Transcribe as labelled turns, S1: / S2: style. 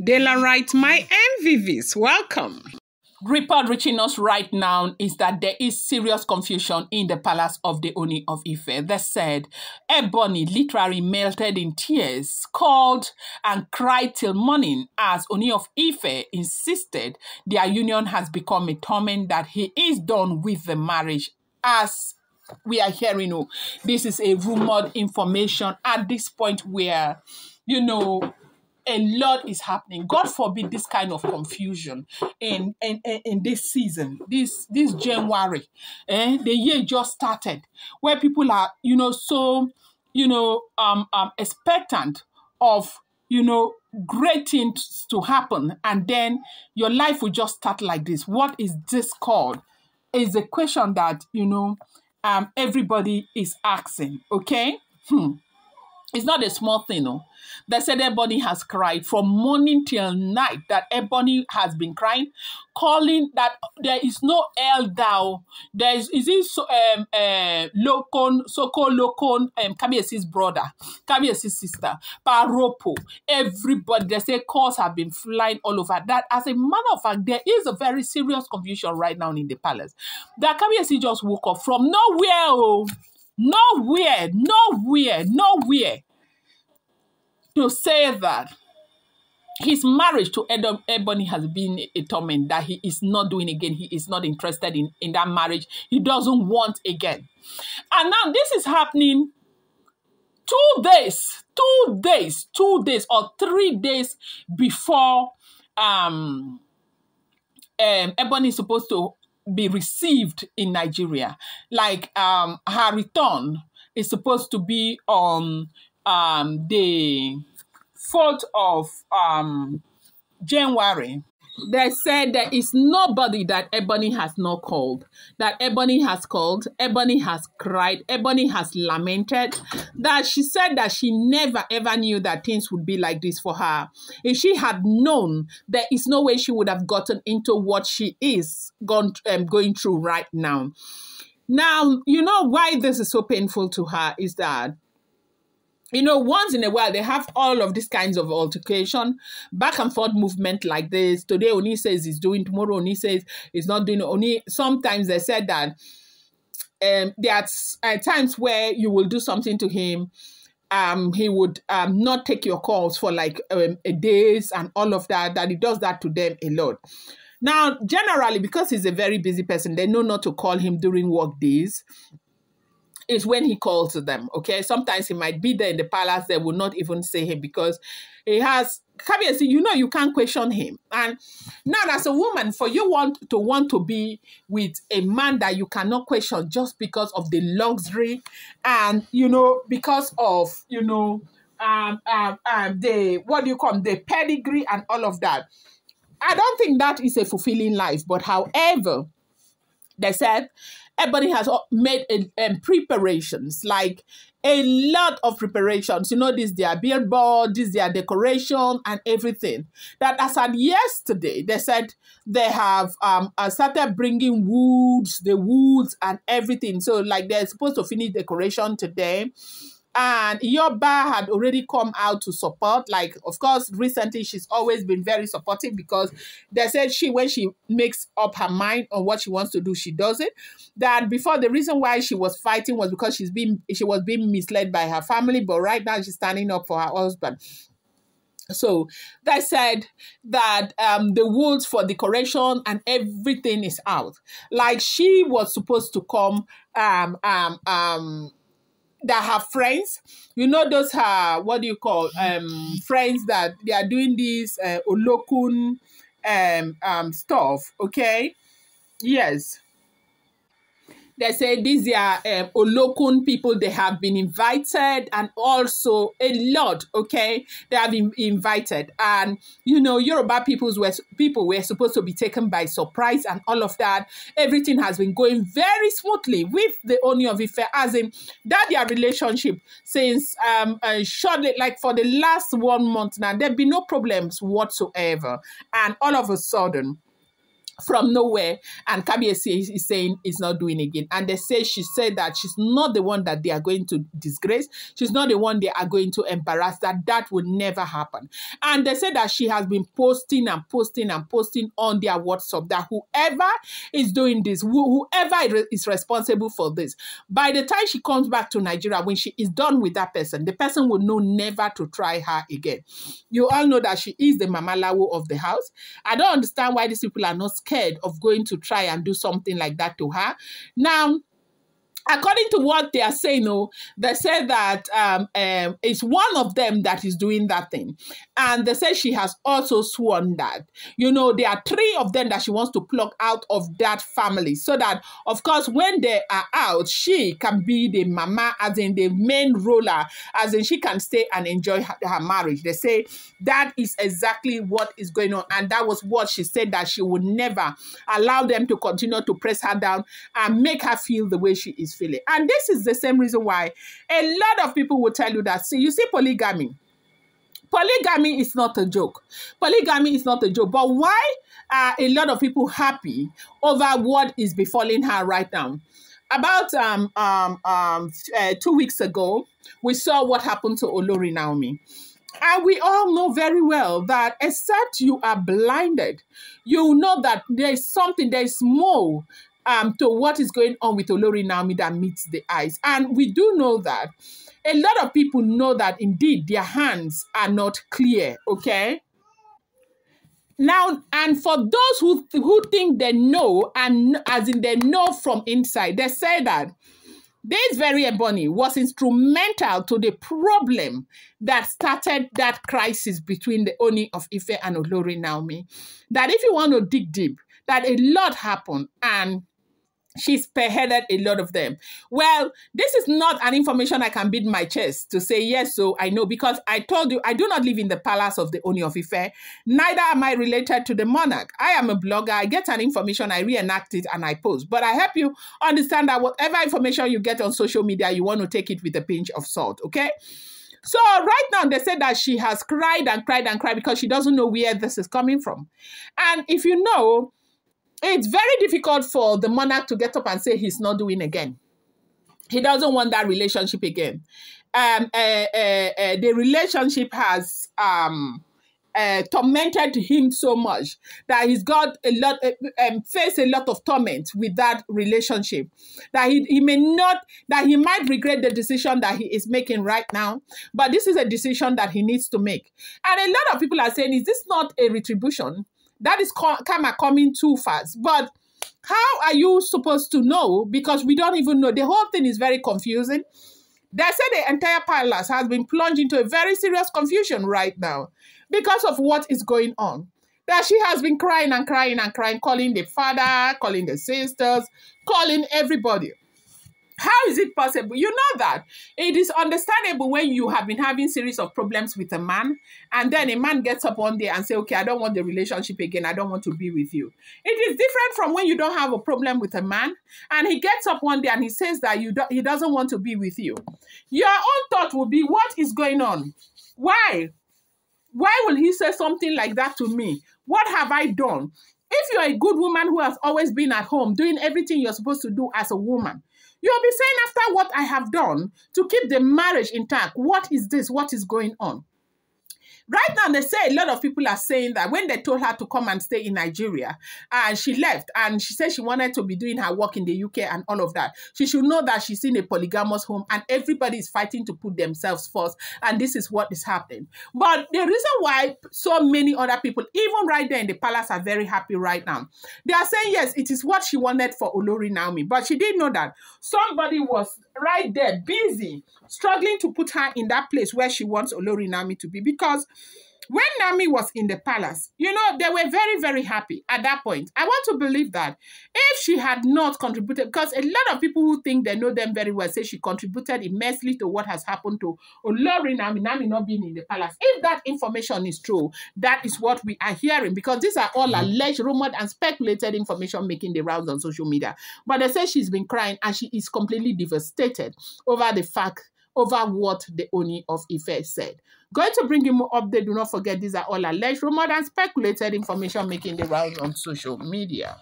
S1: Dela writes, my MVVs, welcome.
S2: Report reaching us right now is that there is serious confusion in the palace of the Ooni of Ife. They said Ebony literally melted in tears, called and cried till morning as Ooni of Ife insisted their union has become a torment, that he is done with the marriage. As we are hearing, this is a rumored information at this point where, a lot is happening. God forbid this kind of confusion in this season, this January. The year just started, where people are, so, expectant of, great things to happen, and then your life will just start like this. What is this called? Is a question that, everybody is asking, okay? It's not a small thing, no. They said Ebony has cried from morning till night, that Ebony has been crying, calling that there is no elder. There is this Lokon, Soko Lokon, Kabiesi's brother, Kabiesi's sister, Paropo, everybody. They say calls have been flying all over. That, as a matter of fact, there is a very serious confusion right now in the palace. That Kabiesi just woke up from nowhere, nowhere to say that his marriage to Ebony has been a torment, that he is not doing again. He is not interested in that marriage. He doesn't want again. And now this is happening 2 days or 3 days before Ebony is supposed to be received in Nigeria. Like her return is supposed to be on the 4th of January. They said there is nobody that Ebony has not called. That Ebony has called, Ebony has cried, Ebony has lamented. That she said that she never ever knew that things would be like this for her. If she had known, there is no way she would have gotten into what she is going through right now. Now, why this is so painful to her is that, once in a while, they have all of these kinds of altercation, back and forth movement like this. Today, Ooni says he's doing, tomorrow Ooni says he's not doing. Ooni, sometimes they said that there are times where you will do something to him. He would not take your calls for like days and all of that he does that to them a lot. Now, generally, because he's a very busy person, they know not to call him during work days. Is when he calls them, okay? Sometimes he might be there in the palace, they will not even say him because he has, Kabiesi, you can't question him. And now as a woman, for you want to be with a man that you cannot question just because of the luxury and, because of, the, the pedigree and all of that. I don't think that is a fulfilling life. But however, they said Ebony has made preparations, like a lot of preparations. This their billboard, this their decoration and everything. That as of yesterday, they said they have started bringing the woods and everything. So like they're supposed to finish decoration today. And Yoba had already come out to support. Like, of course, recently she's always been very supportive because they said when she makes up her mind on what she wants to do, she does it. That before, the reason why she was fighting was because she was being misled by her family, but right now she's standing up for her husband. So they said that the woods for decoration and everything is out. Like she was supposed to come that have friends, those are friends that they are doing this Olokun stuff, okay? Yes. They say these are Olokun people, they have been invited, and also a lot, okay? They have been invited. And, Yoruba people were supposed to be taken by surprise and all of that. Everything has been going very smoothly with the Ooni of Ife, as in that their relationship since shortly, like for the last 1 month now, there have been no problems whatsoever. And all of a sudden, from nowhere, and Kabiyesi is saying it's not doing again. And she said that she's not the one that they are going to disgrace. She's not the one they are going to embarrass, that would never happen. And they said that she has been posting and posting and posting on their WhatsApp that whoever is doing this, whoever is responsible for this, by the time she comes back to Nigeria, when she is done with that person, the person will know never to try her again. You all know that she is the Mama Lawo of the house. I don't understand why these people are not scared of going to try and do something like that to her. Now, according to what they are saying, they say that it's one of them that is doing that thing. And they say she has also sworn that, there are 3 of them that she wants to pluck out of that family. So that, of course, when they are out, she can be the mama, as in the main ruler, as in she can stay and enjoy her marriage. They say that is exactly what is going on. And that was what she said, that she would never allow them to continue to press her down and make her feel the way she is feeling. And this is the same reason why a lot of people will tell you that, you see polygamy. Polygamy is not a joke. Polygamy is not a joke. But why are a lot of people happy over what is befalling her right now? About 2 weeks ago, we saw what happened to Olori Naomi. And we all know very well that except you are blinded, you know that there's more to what is going on with Olori Naomi that meets the eyes. And we do know that a lot of people know that indeed their hands are not clear, okay? Now, and for those who think they know, and as in they know from inside, they say that this very Ebony was instrumental to the problem that started that crisis between the Ooni of Ife and Olori Naomi. That if you want to dig deep, that a lot happened and she spearheaded a lot of them. Well, this is not an information I can beat my chest to say, yes, so I know, because I told you, I do not live in the palace of the Ooni of Ife. Neither am I related to the monarch. I am a blogger. I get an information, I reenact it, and I post. But I help you understand that whatever information you get on social media, you want to take it with a pinch of salt, okay? So right now, they said that she has cried and cried and cried because she doesn't know where this is coming from. And if you know, it's very difficult for the monarch to get up and say he's not doing again. He doesn't want that relationship again. The relationship has tormented him so much that he's got faced a lot of torment with that relationship. That he might regret the decision that he is making right now, but this is a decision that he needs to make. And a lot of people are saying, is this not a retribution? That is karma coming too fast. But how are you supposed to know? Because we don't even know. The whole thing is very confusing. They say the entire palace has been plunged into a very serious confusion right now because of what is going on. That she has been crying and crying and crying, calling the father, calling the sisters, calling everybody. How is it possible? You know that it is understandable when you have been having series of problems with a man, and then a man gets up one day and say, okay, I don't want the relationship again. I don't want to be with you. It is different from when you don't have a problem with a man, and he gets up one day and he says that he doesn't want to be with you. Your own thought will be, what is going on? Why? Why will he say something like that to me? What have I done? If you're a good woman who has always been at home doing everything you're supposed to do as a woman, you'll be saying, after what I have done to keep the marriage intact, what is this? What is going on? Right now, they say a lot of people are saying that when they told her to come and stay in Nigeria, and she left, and she said she wanted to be doing her work in the UK and all of that, she should know that she's in a polygamous home and everybody is fighting to put themselves first, and this is what is happening. But the reason why so many other people, even right there in the palace, are very happy right now, they are saying, yes, it is what she wanted for Olori Naomi, but she didn't know that somebody was right there, busy, struggling to put her in that place where she wants Olori Naomi to be. Because when Naomi was in the palace, you know, they were very, very happy at that point. I want to believe that if she had not contributed, because a lot of people who think they know them very well say she contributed immensely to what has happened to Olori Naomi not being in the palace. If that information is true, that is what we are hearing, because these are all alleged, rumored, and speculated information making the rounds on social media. But they say she's been crying and she is completely devastated over the fact over what the Ooni of Ife said. Going to bring you more update. Do not forget, these are all alleged, rumored, and speculated information making the rounds on social media.